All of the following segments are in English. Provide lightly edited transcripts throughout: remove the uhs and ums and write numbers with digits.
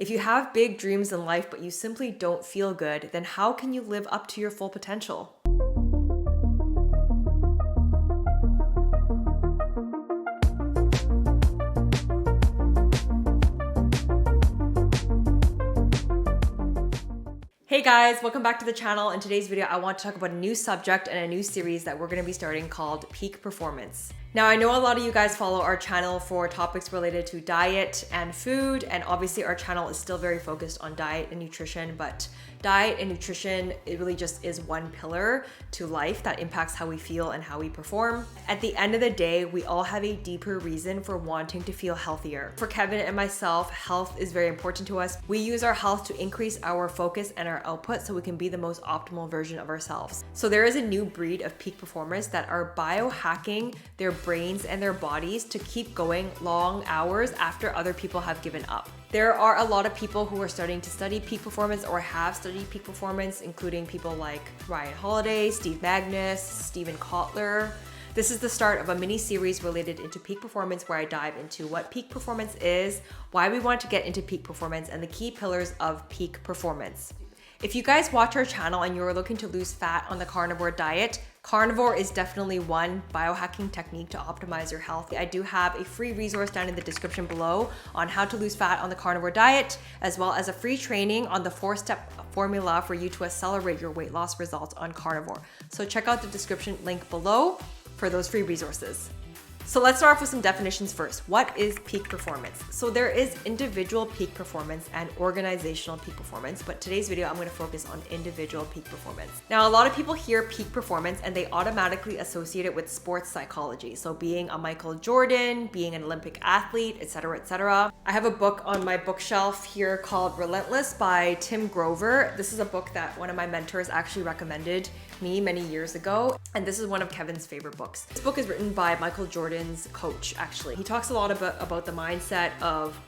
If you have big dreams in life, but you simply don't feel good, then how can you live up to your full potential? Hey guys, welcome back to the channel. In today's video, I want to talk about a new subject and a new series that we're going to be starting called Peak Performance. Now, I know a lot of you guys follow our channel for topics related to diet and food, and obviously our channel is still very focused on diet and nutrition, but diet and nutrition, it really just is one pillar to life that impacts how we feel and how we perform. At the end of the day, we all have a deeper reason for wanting to feel healthier. For Kevin and myself, health is very important to us. We use our health to increase our focus and our output so we can be the most optimal version of ourselves. So there is a new breed of peak performers that are biohacking their brains and their bodies to keep going long hours after other people have given up. There are a lot of people who are starting to study peak performance or have studied peak performance, including people like Ryan Holiday, Steve Magnus, Steven Kotler. This is the start of a mini series related into peak performance where I dive into what peak performance is, why we want to get into peak performance, and the key pillars of peak performance. If you guys watch our channel and you're looking to lose fat on the carnivore diet, Carnivore is definitely one biohacking technique to optimize your health. I do have a free resource down in the description below on how to lose fat on the carnivore diet, as well as a free training on the 4-step formula for you to accelerate your weight loss results on carnivore. So check out the description link below for those free resources. So let's start off with some definitions first. What is peak performance? So there is individual peak performance and organizational peak performance, but today's video, I'm going to focus on individual peak performance. Now, a lot of people hear peak performance and they automatically associate it with sports psychology. So being a Michael Jordan, being an Olympic athlete, etc., etc. I have a book on my bookshelf here called Relentless by Tim Grover. This is a book that one of my mentors actually recommended me many years ago, and this is one of Kevin's favorite books. This book is written by Michael Jordan's coach, actually. He talks a lot about the mindset of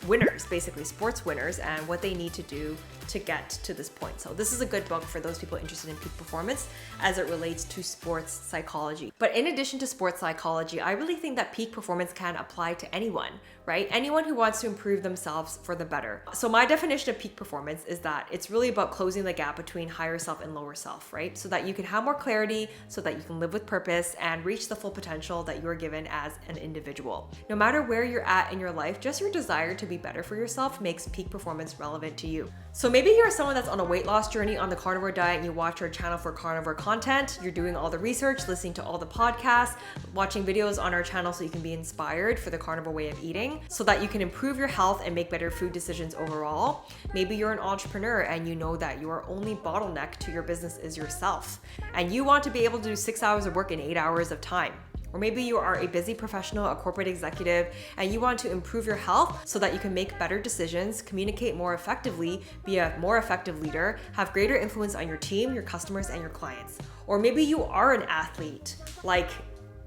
winners, basically sports winners, and what they need to do to get to this point. So this is a good book for those people interested in peak performance as it relates to sports psychology. But in addition to sports psychology, I really think that peak performance can apply to anyone, right? Anyone who wants to improve themselves for the better. So my definition of peak performance is that it's really about closing the gap between higher self and lower self, right? So that you can have more clarity, so that you can live with purpose and reach the full potential that you are given as an individual. No matter where you're at in your life, just your desire to be better for yourself makes peak performance relevant to you. So maybe you're someone that's on a weight loss journey on the carnivore diet and you watch our channel for carnivore content. You're doing all the research, listening to all the podcasts, watching videos on our channel so you can be inspired for the carnivore way of eating so that you can improve your health and make better food decisions overall. Maybe you're an entrepreneur and you know that your only bottleneck to your business is yourself and you want to be able to do 6 hours of work in 8 hours of time. Or maybe you are a busy professional, a corporate executive, and you want to improve your health so that you can make better decisions, communicate more effectively, be a more effective leader, have greater influence on your team, your customers, and your clients. Or maybe you are an athlete like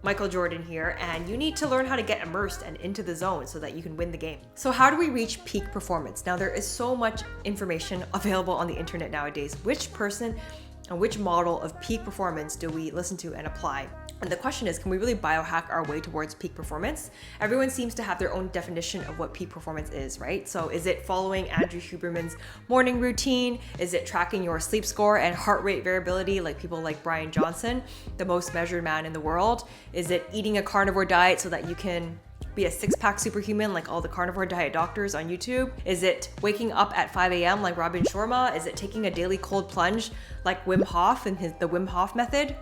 Michael Jordan here, and you need to learn how to get immersed and into the zone so that you can win the game. So how do we reach peak performance? Now, there is so much information available on the internet nowadays. Which person and which model of peak performance do we listen to and apply? And the question is, can we really biohack our way towards peak performance? Everyone seems to have their own definition of what peak performance is, right? So is it following Andrew Huberman's morning routine? Is it tracking your sleep score and heart rate variability like people like Brian Johnson, the most measured man in the world? Is it eating a carnivore diet so that you can be a six-pack superhuman like all the carnivore diet doctors on YouTube? Is it waking up at 5 a.m. like Robin Sharma? Is it taking a daily cold plunge like Wim Hof and the Wim Hof method?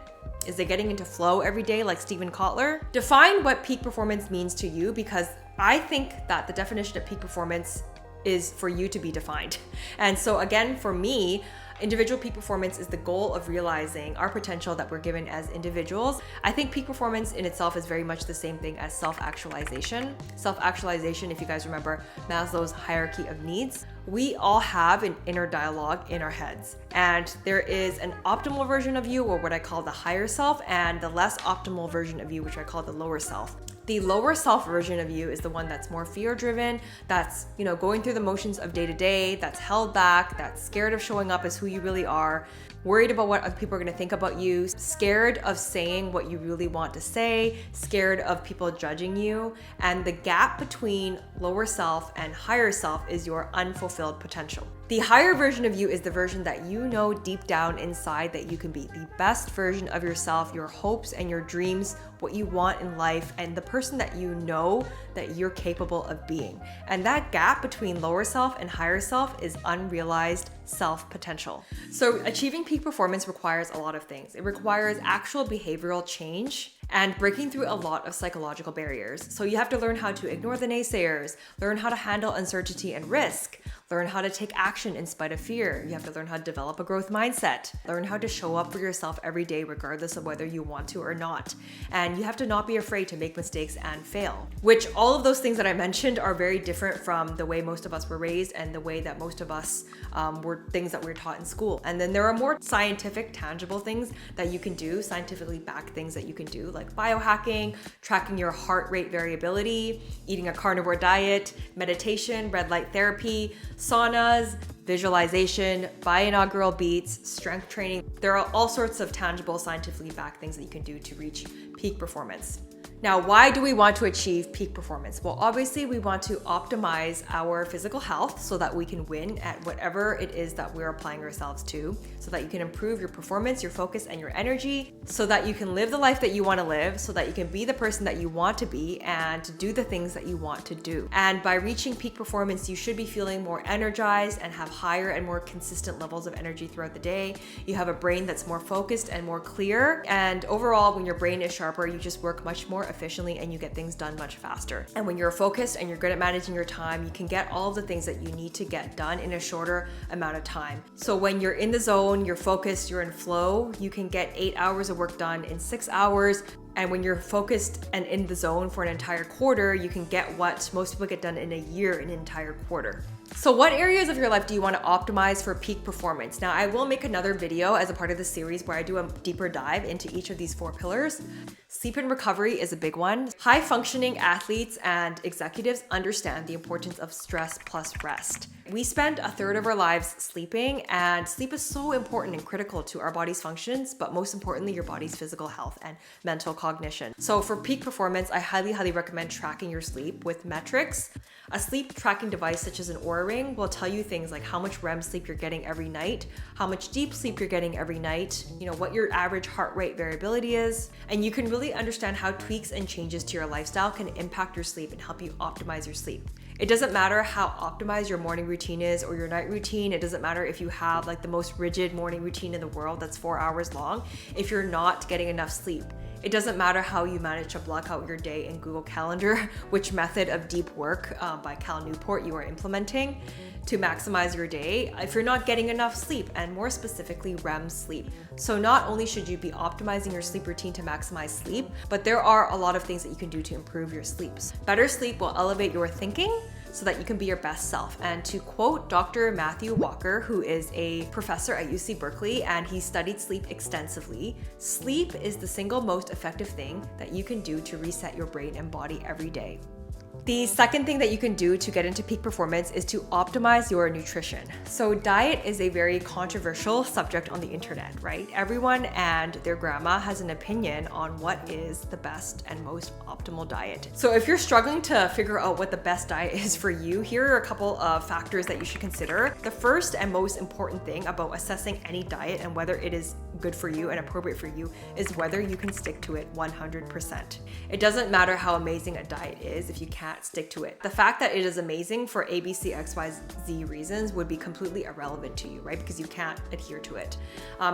Is it getting into flow every day like Steven Kotler? Define what peak performance means to you, because I think that the definition of peak performance is for you to be defined. And so again, for me, individual peak performance is the goal of realizing our potential that we're given as individuals. I think peak performance in itself is very much the same thing as self-actualization. Self-actualization, if you guys remember Maslow's hierarchy of needs, we all have an inner dialogue in our heads. And there is an optimal version of you, or what I call the higher self, and the less optimal version of you, which I call the lower self. The lower self version of you is the one that's more fear driven, that's, going through the motions of day to day, that's held back, that's scared of showing up as who you really are, worried about what other people are going to think about you, scared of saying what you really want to say, scared of people judging you. And the gap between lower self and higher self is your unfulfilled potential. The higher version of you is the version that you know deep down inside that you can be the best version of yourself, your hopes and your dreams, what you want in life, and the person that you know that you're capable of being. And that gap between lower self and higher self is unrealized self potential. So achieving peak performance requires a lot of things. It requires actual behavioral change and breaking through a lot of psychological barriers. So you have to learn how to ignore the naysayers, learn how to handle uncertainty and risk, learn how to take action in spite of fear. You have to learn how to develop a growth mindset, learn how to show up for yourself every day, regardless of whether you want to or not. And you have to not be afraid to make mistakes and fail, which all of those things that I mentioned are very different from the way most of us were raised and the way that most of us were things that we were taught in school. And then there are more scientific, tangible things that you can do, scientifically backed things that you can do, like biohacking, tracking your heart rate variability, eating a carnivore diet, meditation, red light therapy, saunas, visualization, binaural beats, strength training. There are all sorts of tangible, scientifically backed things that you can do to reach peak performance. Now, why do we want to achieve peak performance? Well, obviously we want to optimize our physical health so that we can win at whatever it is that we're applying ourselves to, so that you can improve your performance, your focus, and your energy, so that you can live the life that you want to live, so that you can be the person that you want to be and to do the things that you want to do. And by reaching peak performance, you should be feeling more energized and have higher and more consistent levels of energy throughout the day. You have a brain that's more focused and more clear. And overall, when your brain is sharper, you just work much more efficiently and you get things done much faster. And when you're focused and you're good at managing your time, you can get all of the things that you need to get done in a shorter amount of time. So when you're in the zone, you're focused, you're in flow, you can get 8 hours of work done in 6 hours. And when you're focused and in the zone for an entire quarter, you can get what most people get done in a year, an entire quarter. So what areas of your life do you want to optimize for peak performance? Now, I will make another video as a part of this series where I do a deeper dive into each of these 4 pillars. Sleep and recovery is a big one. High functioning athletes and executives understand the importance of stress plus rest. We spend a third of our lives sleeping, and sleep is so important and critical to our body's functions, but most importantly, your body's physical health and mental cognition. So for peak performance, I highly recommend tracking your sleep with metrics. A sleep tracking device such as an Oura Ring will tell you things like how much REM sleep you're getting every night, how much deep sleep you're getting every night, what your average heart rate variability is, and you can really understand how tweaks and changes to your lifestyle can impact your sleep and help you optimize your sleep. It doesn't matter how optimized your morning routine is or your night routine. It doesn't matter if you have like the most rigid morning routine in the world that's 4 hours long. If you're not getting enough sleep, it doesn't matter how you manage to block out your day in Google Calendar, which method of deep work by Cal Newport you are implementing to maximize your day if you're not getting enough sleep, and more specifically REM sleep. So not only should you be optimizing your sleep routine to maximize sleep, but there are a lot of things that you can do to improve your sleep. Better sleep will elevate your thinking so that you can be your best self. And to quote Dr. Matthew Walker, who is a professor at UC Berkeley, and he studied sleep extensively, sleep is the single most effective thing that you can do to reset your brain and body every day. The second thing that you can do to get into peak performance is to optimize your nutrition. So diet is a very controversial subject on the internet, right? Everyone and their grandma has an opinion on what is the best and most optimal diet. So if you're struggling to figure out what the best diet is for you, here are a couple of factors that you should consider. The first and most important thing about assessing any diet and whether it is good for you and appropriate for you is whether you can stick to it 100%. It doesn't matter how amazing a diet is if you can't stick to it. The fact that it is amazing for ABC, XYZ reasons would be completely irrelevant to you, right? Because you can't adhere to it.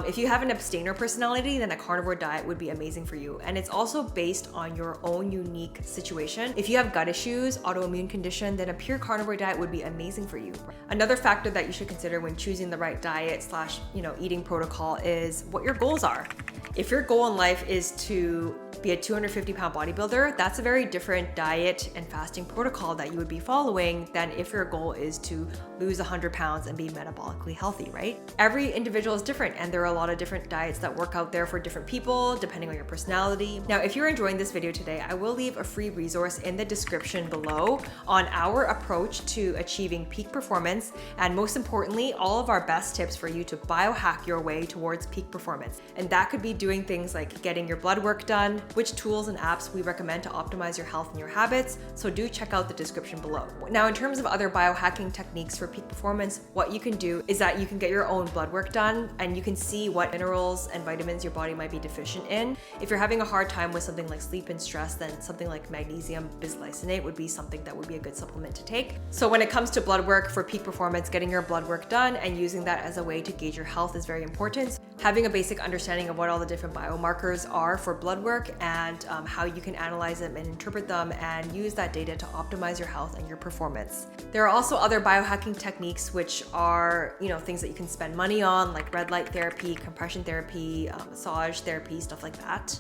If you have an abstainer personality, then a carnivore diet would be amazing for you. And it's also based on your own unique situation. If you have gut issues, autoimmune condition, then a pure carnivore diet would be amazing for you. Another factor that you should consider when choosing the right diet / eating protocol is what your goals are. If your goal in life is to be a 250-pound bodybuilder, that's a very different diet and fasting protocol that you would be following than if your goal is to lose 100 pounds and be metabolically healthy, right? Every individual is different, and there are a lot of different diets that work out there for different people, depending on your personality. Now, if you're enjoying this video today, I will leave a free resource in the description below on our approach to achieving peak performance, and most importantly, all of our best tips for you to biohack your way towards peak performance. And that could be doing things like getting your blood work done, which tools and apps we recommend to optimize your health and your habits, so do check out the description below. Now, in terms of other biohacking techniques for peak performance, what you can do is that you can get your own blood work done and you can see what minerals and vitamins your body might be deficient in. If you're having a hard time with something like sleep and stress, then something like magnesium bisglycinate would be something that would be a good supplement to take. So when it comes to blood work for peak performance, getting your blood work done and using that as a way to gauge your health is very important. Having a basic understanding of what all the different biomarkers are for blood work and how you can analyze them and interpret them and use that data to optimize your health and your performance. There are also other biohacking techniques which are, things that you can spend money on, like red light therapy, compression therapy, massage therapy, stuff like that.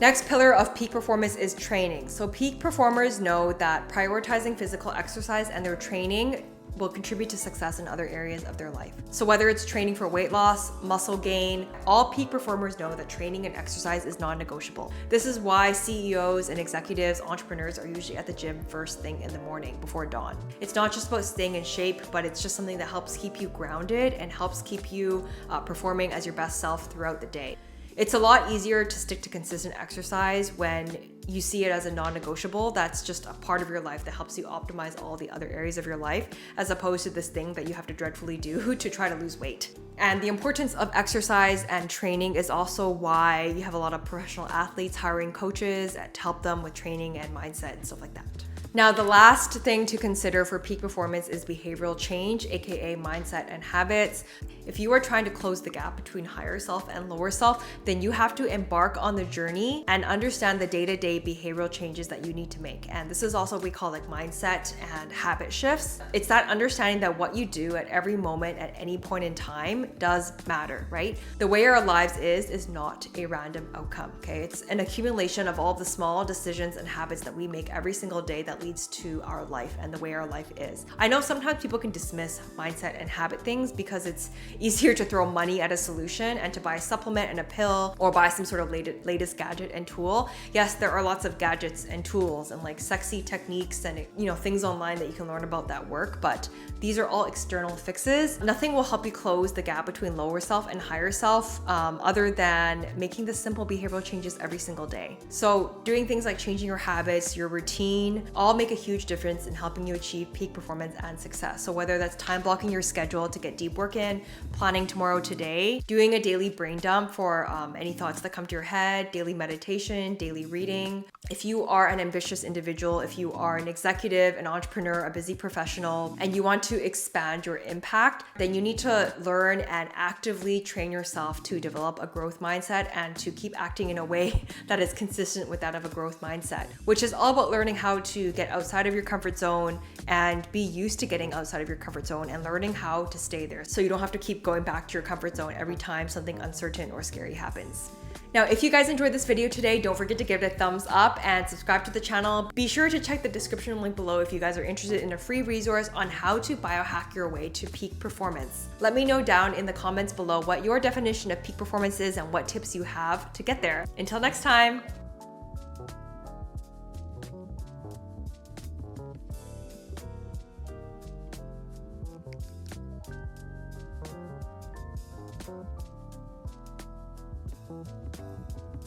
Next pillar of peak performance is training. So peak performers know that prioritizing physical exercise and their training will contribute to success in other areas of their life. So whether it's training for weight loss, muscle gain, all peak performers know that training and exercise is non-negotiable. This is why CEOs and executives, entrepreneurs are usually at the gym first thing in the morning before dawn. It's not just about staying in shape, but it's just something that helps keep you grounded and helps keep you performing as your best self throughout the day. It's a lot easier to stick to consistent exercise when you see it as a non-negotiable. That's just a part of your life that helps you optimize all the other areas of your life, as opposed to this thing that you have to dreadfully do to try to lose weight. And the importance of exercise and training is also why you have a lot of professional athletes hiring coaches to help them with training and mindset and stuff like that. Now, the last thing to consider for peak performance is behavioral change, aka mindset and habits. If you are trying to close the gap between higher self and lower self, then you have to embark on the journey and understand the day-to-day behavioral changes that you need to make. And this is also what we call like mindset and habit shifts. It's that understanding that what you do at every moment, at any point in time, does matter, right? The way our lives is not a random outcome, okay? It's an accumulation of all the small decisions and habits that we make every single day that leads to our life and the way our life is. I know sometimes people can dismiss mindset and habit things because it's easier to throw money at a solution and to buy a supplement and a pill or buy some sort of latest gadget and tool. Yes, there are lots of gadgets and tools and like sexy techniques and things online that you can learn about that work, but these are all external fixes. Nothing will help you close the gap between lower self and higher self other than making the simple behavioral changes every single day. So doing things like changing your habits, your routine, all make a huge difference in helping you achieve peak performance and success. So whether that's time blocking your schedule to get deep work in, planning tomorrow today, doing a daily brain dump for any thoughts that come to your head, daily meditation, daily reading. If you are an ambitious individual, if you are an executive, an entrepreneur, a busy professional, and you want to expand your impact, then you need to learn and actively train yourself to develop a growth mindset and to keep acting in a way that is consistent with that of a growth mindset, which is all about learning how to get outside of your comfort zone and be used to getting outside of your comfort zone and learning how to stay there so you don't have to keep going back to your comfort zone every time something uncertain or scary happens. Now, if you guys enjoyed this video today, don't forget to give it a thumbs up and subscribe to the channel. Be sure to check the description link below if you guys are interested in a free resource on how to biohack your way to peak performance. Let me know down in the comments below what your definition of peak performance is and what tips you have to get there. Until next time. Thank you.